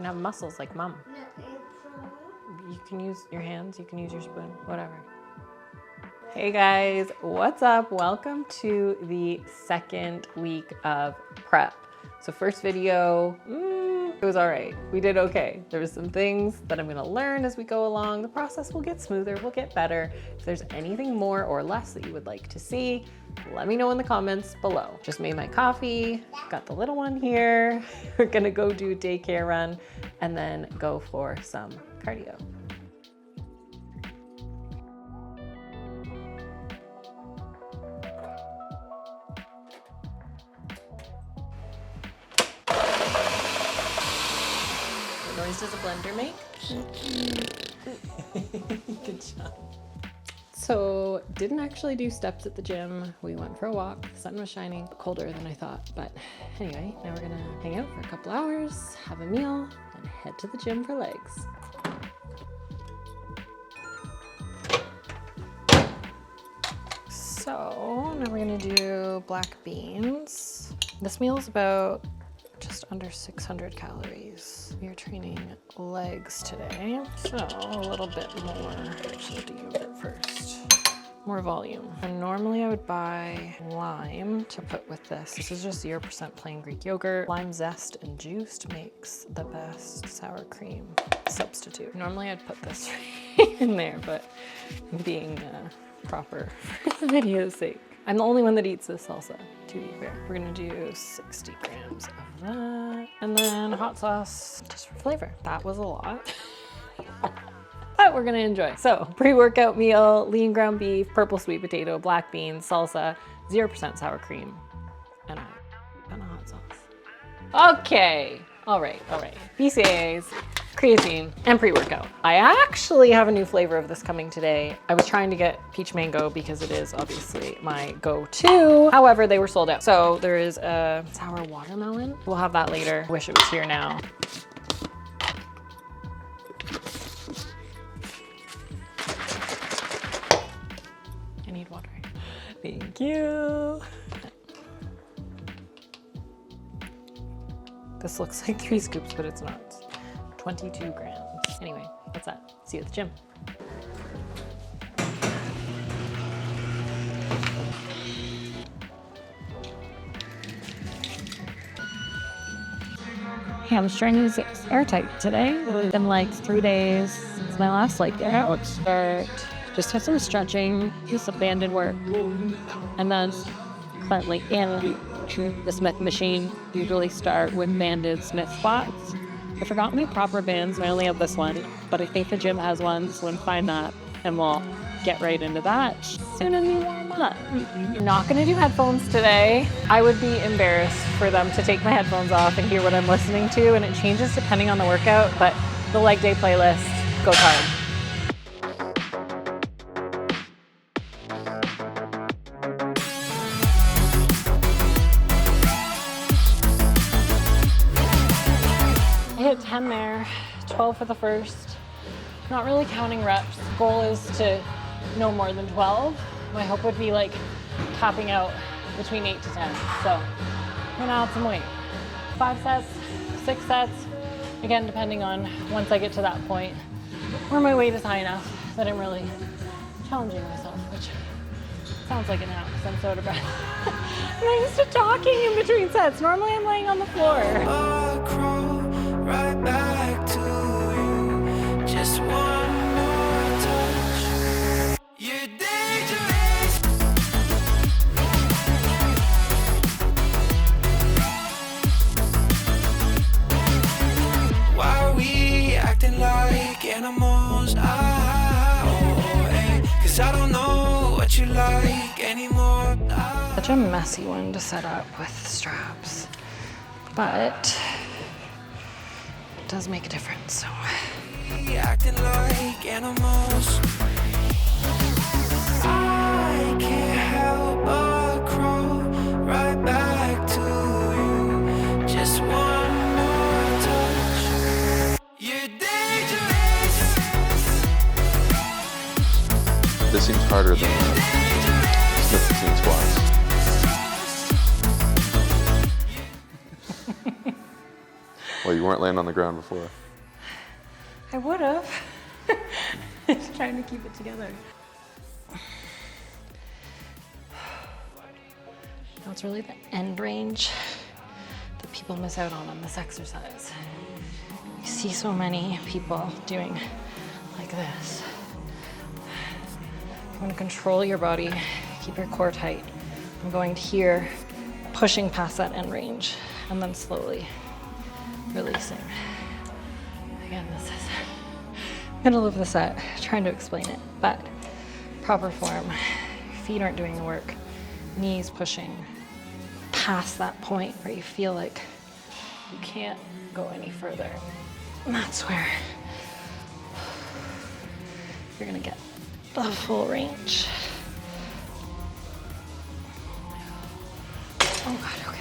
have muscles like mom. You can use your hands, you can use your spoon, whatever. Hey guys, what's up? Welcome to the second week of prep. So first video, it was all right. We did okay. There was some things that I'm gonna learn as we go along. The process will get smoother, will get better. If there's anything more or less that you would like to see, let me know in the comments below. Just made my coffee, got the little one here. We're gonna go do a daycare run and then go for some cardio. What noise does a blender make? Good job. So didn't actually do steps at the gym. We went for a walk. The sun was shining, colder than I thought. But anyway, now we're gonna hang out for a couple hours, have a meal, and head to the gym for legs. So now we're gonna do black beans. This meal is about just under 600 calories. We are training legs today, so a little bit more. Actually, have to yogurt first. More volume. And normally I would buy lime to put with this. This is just 0% plain Greek yogurt. Lime zest and juiced makes the best sour cream substitute. Normally I'd put this in there, but I'm being proper for the video's sake. I'm the only one that eats this salsa, to be fair. We're gonna do 60 grams of that. And then hot sauce, just for flavor. That was a lot. But we're gonna enjoy. So, pre-workout meal, lean ground beef, purple sweet potato, black beans, salsa, 0% sour cream, and a ton of hot sauce. Okay, all right. BCAAs, creatine, and pre-workout. I actually have a new flavor of this coming today. I was trying to get peach mango because it is obviously my go-to. However, they were sold out. So there is a sour watermelon. We'll have that later. Wish it was here now. I need water. Thank you. This looks like 3 scoops, but it's not. 22 grams. Anyway, that's that. See you at the gym. Hamstrings airtight today. It's been like 3 days since my last leg out. Start. Just had some stretching, do some banded work, and then currently in the Smith machine. Usually start with banded Smith squats. I forgot my proper bands. I only have this one, but I think the gym has one, so we'll find that and we'll get right into that soon as we warm up. I'm not gonna do headphones today. I would be embarrassed for them to take my headphones off and hear what I'm listening to, and it changes depending on the workout, but the leg day playlist goes hard. I hit 10 there, 12 for the first. Not really counting reps. Goal is to no more than 12. My hope would be like topping out between 8 to 10. So I'm gonna add some weight. 5 sets, 6 sets. Again, depending on once I get to that point where my weight is high enough that I'm really challenging myself, which sounds like a nap because I'm so depressed. I'm not used to talking in between sets. Normally I'm laying on the floor. Right back to you, just one more touch. You're dangerous. Why are we acting like animals? Cause I don't know what you like anymore. Such a messy one to set up with straps, but it does make a difference, so. Acting like animals. I can't help but crawl right back to you. Just one more touch. You're dangerous. This seems harder than Smith machine squats. Well, you weren't laying on the ground before. I would have. Just trying to keep it together. Now it's really the end range that people miss out on this exercise. You see so many people doing like this. You want to control your body, keep your core tight. I'm going to here, pushing past that end range, and then slowly releasing. Again, this is, I'm middle of the set, trying to explain it, but proper form. Feet aren't doing the work. Knees pushing past that point where you feel like you can't go any further. And that's where you're gonna get the full range. Oh God, okay.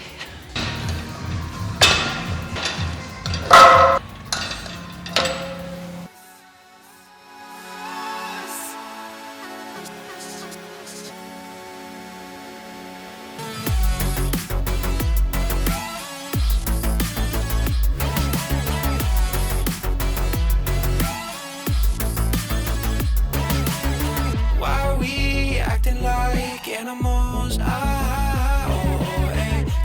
Why are we acting like animals?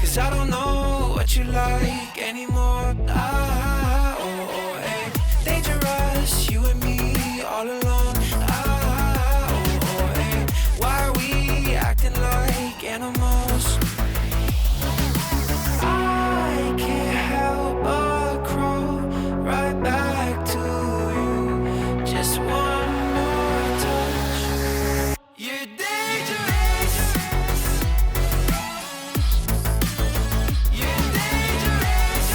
Cause I don't know what you like anymore. Dangerous, you and me all alone. Why are we acting like animals? I can't help but crawl right back to you. Just one more touch. You're dangerous. You're dangerous.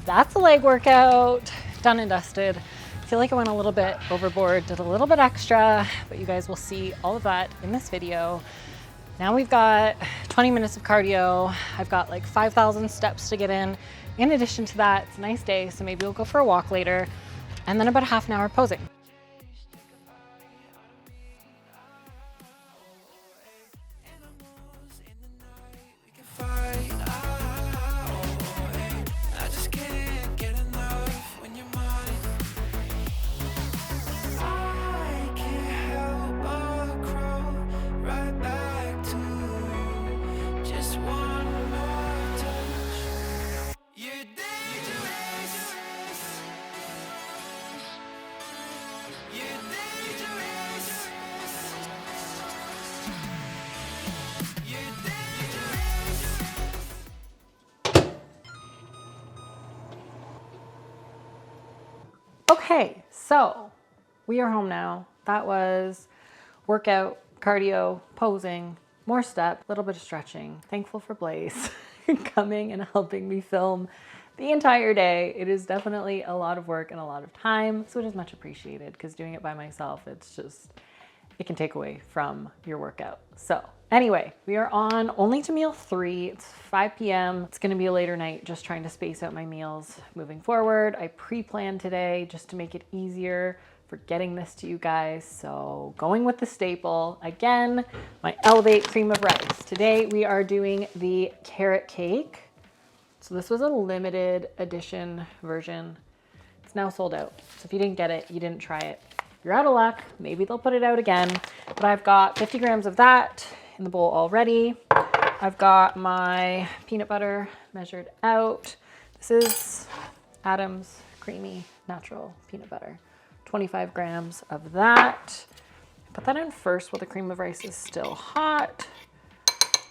That's a leg workout, done and dusted. I feel like I went a little bit overboard, did a little bit extra, but you guys will see all of that in this video. Now we've got 20 minutes of cardio. I've got like 5,000 steps to get in. In addition to that, it's a nice day, so maybe we'll go for a walk later, and then about a half an hour posing. Fight. I just can't get enough when you're mine. I can't help but crawl right back to you. Just one more touch. You're dangerous. You're dangerous. You're dangerous. Okay, so we are home now. That was workout, cardio, posing, more step, a little bit of stretching. Thankful for Blaze coming and helping me film the entire day. It is definitely a lot of work and a lot of time, so it is much appreciated because doing it by myself, it's just, it can take away from your workout. So anyway, we are on only to meal 3. It's 5 p.m. It's gonna be a later night, just trying to space out my meals moving forward. I pre-planned today just to make it easier for getting this to you guys. So going with the staple, again, my Elevate cream of rice. Today we are doing the carrot cake. So this was a limited edition version. It's now sold out. So if you didn't get it, you didn't try it, you're out of luck. Maybe they'll put it out again. But I've got 50 grams of that in the bowl already. I've got my peanut butter measured out. This is Adam's creamy natural peanut butter. 25 grams of that. Put that in first while the cream of rice is still hot,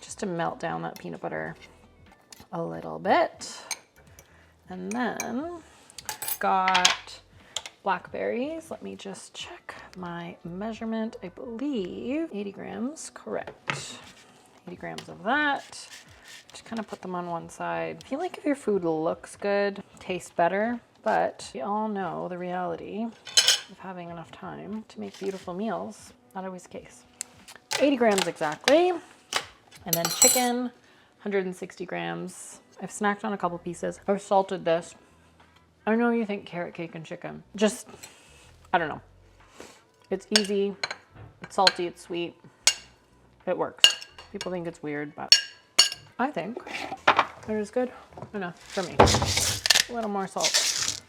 just to melt down that peanut butter a little bit. And then got blackberries. Let me just check my measurement. I believe 80 grams, correct. 80 grams of that. Just kind of put them on one side. I feel like if your food looks good, tastes better, but we all know the reality of having enough time to make beautiful meals. Not always the case. 80 grams exactly. And then chicken, 160 grams. I've snacked on a couple pieces. I've salted this. I know you think carrot cake and chicken. Just, I don't know. It's easy, it's salty, it's sweet. It works. People think it's weird, but I think That is good enough for me. A little more salt.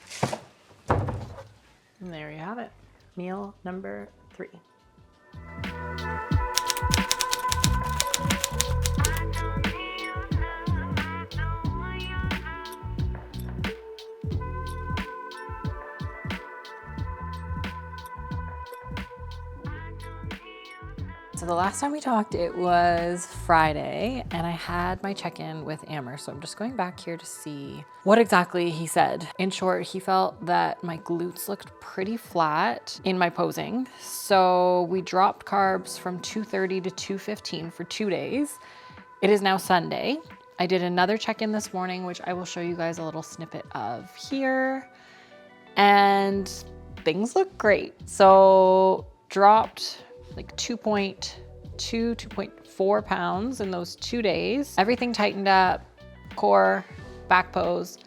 And there you have it. Meal number 3. So the last time we talked, it was Friday, and I had my check-in with Amber. So I'm just going back here to see what exactly he said. In short, he felt that my glutes looked pretty flat in my posing. So we dropped carbs from 230 to 215 for 2 days. It is now Sunday. I did another check-in this morning, which I will show you guys a little snippet of here. And things look great. So dropped like 2.4 pounds in those 2 days. Everything tightened up, core, back pose.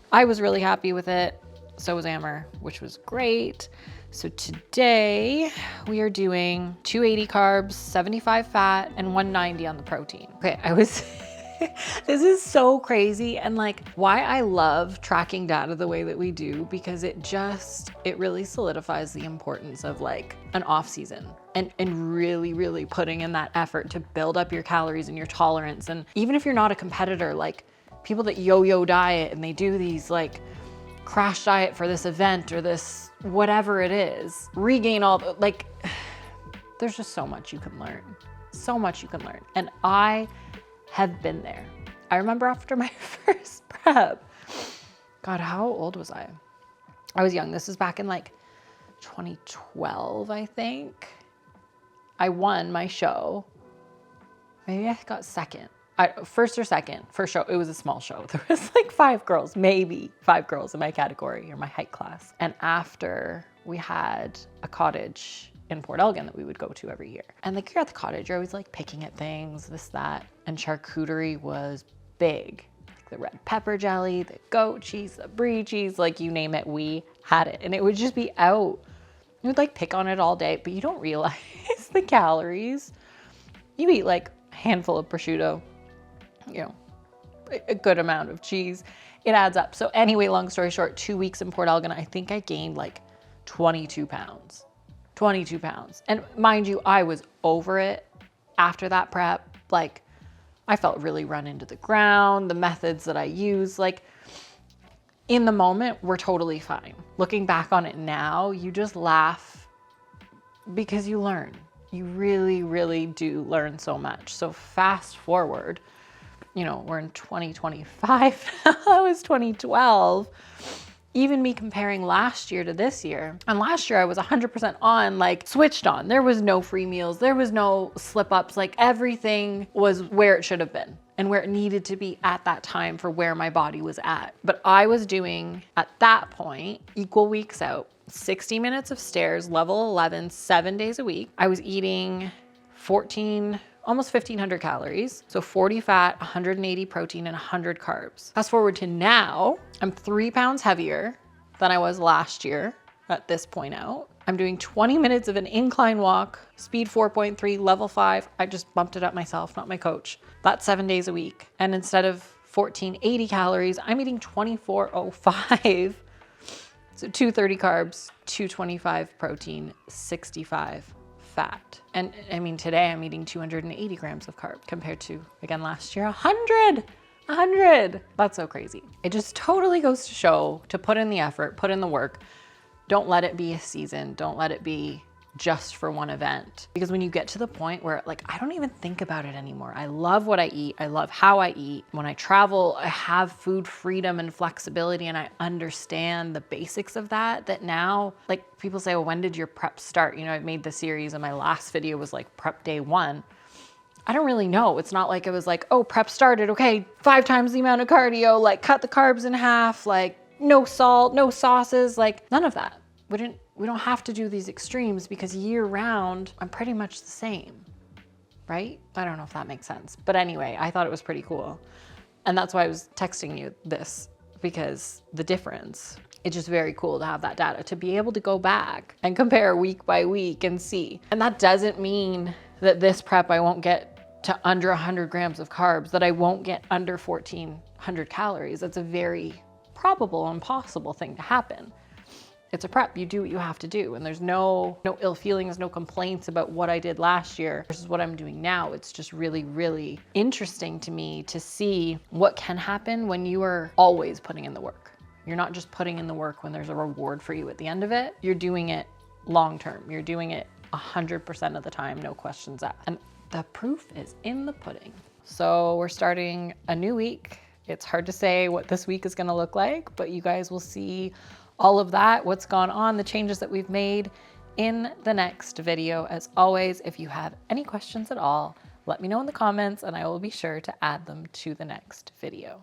I was really happy with it. So was Amber, which was great. So today we are doing 280 carbs, 75 fat, and 190 on the protein. Okay, this is so crazy, and like why I love tracking data the way that we do, because it really solidifies the importance of like an off season and really putting in that effort to build up your calories and your tolerance. And even if you're not a competitor, like people that yo-yo diet and they do these like crash diet for this event or this whatever it is, regain all the, like there's just so much you can learn. So much you can learn. And I have been there. I remember after my first prep, God, how old was I? I was young. This is back in like 2012, I think. I won my show. Maybe I got second. First or second for show. It was a small show. There was like 5 girls, maybe 5 girls in my category or my height class. And after, we had a cottage in Port Elgin that we would go to every year. And like you're at the cottage, you're always like picking at things, this, that. And charcuterie was big. Like the red pepper jelly, the goat cheese, the brie cheese, like you name it, we had it. And it would just be out. You would like pick on it all day, but you don't realize the calories. You eat like a handful of prosciutto, you know, a good amount of cheese. It adds up. So anyway, long story short, 2 weeks in Port Elgin, I think I gained like 22 pounds. 22 pounds. And mind you, I was over it after that prep. Like I felt really run into the ground. The methods that I use, like in the moment, were totally fine. Looking back on it now, you just laugh because you learn. You really do learn so much. So fast forward, you know, we're in 2025. That was 2012. Even me comparing last year to this year, and last year I was 100% on, like switched on. There was no free meals. There was no slip ups. Like everything was where it should have been and where it needed to be at that time for where my body was at. But I was doing at that point, equal weeks out, 60 minutes of stairs, level 11, 7 days a week. I was eating almost 1,500 calories. So 40 fat, 180 protein, and 100 carbs. Fast forward to now, I'm 3 pounds heavier than I was last year at this point out. I'm doing 20 minutes of an incline walk, speed 4.3, level 5. I just bumped it up myself, not my coach. That's 7 days a week. And instead of 1,480 calories, I'm eating 2,405. So 230 carbs, 225 protein, 65 fat. And I mean, today I'm eating 280 grams of carb compared to, again, last year, 100. That's so crazy. It just totally goes to show to put in the effort, put in the work. Don't let it be a season. Don't let it be just for one event. Because when you get to the point where like, I don't even think about it anymore. I love what I eat. I love how I eat. When I travel, I have food freedom and flexibility, and I understand the basics of that now, like people say, well, when did your prep start? You know, I've made the series and my last video was like prep day 1. I don't really know. It's not like it was like, oh, prep started. Okay, 5 times the amount of cardio, like cut the carbs in half, like no salt, no sauces, like none of that. We don't have to do these extremes because year round, I'm pretty much the same, right? I don't know if that makes sense. But anyway, I thought it was pretty cool. And that's why I was texting you this, because the difference, it's just very cool to have that data, to be able to go back and compare week by week and see. And that doesn't mean that this prep I won't get to under 100 grams of carbs, that I won't get under 1,400 calories. That's a very probable and possible thing to happen. It's a prep, you do what you have to do. And there's no ill feelings, no complaints about what I did last year versus what I'm doing now. It's just really, really interesting to me to see what can happen when you are always putting in the work. You're not just putting in the work when there's a reward for you at the end of it. You're doing it long-term. You're doing it 100% of the time, no questions asked. And the proof is in the pudding. So we're starting a new week. It's hard to say what this week is gonna look like, but you guys will see all of that, what's gone on, the changes that we've made in the next video. As always, if you have any questions at all, let me know in the comments and I will be sure to add them to the next video.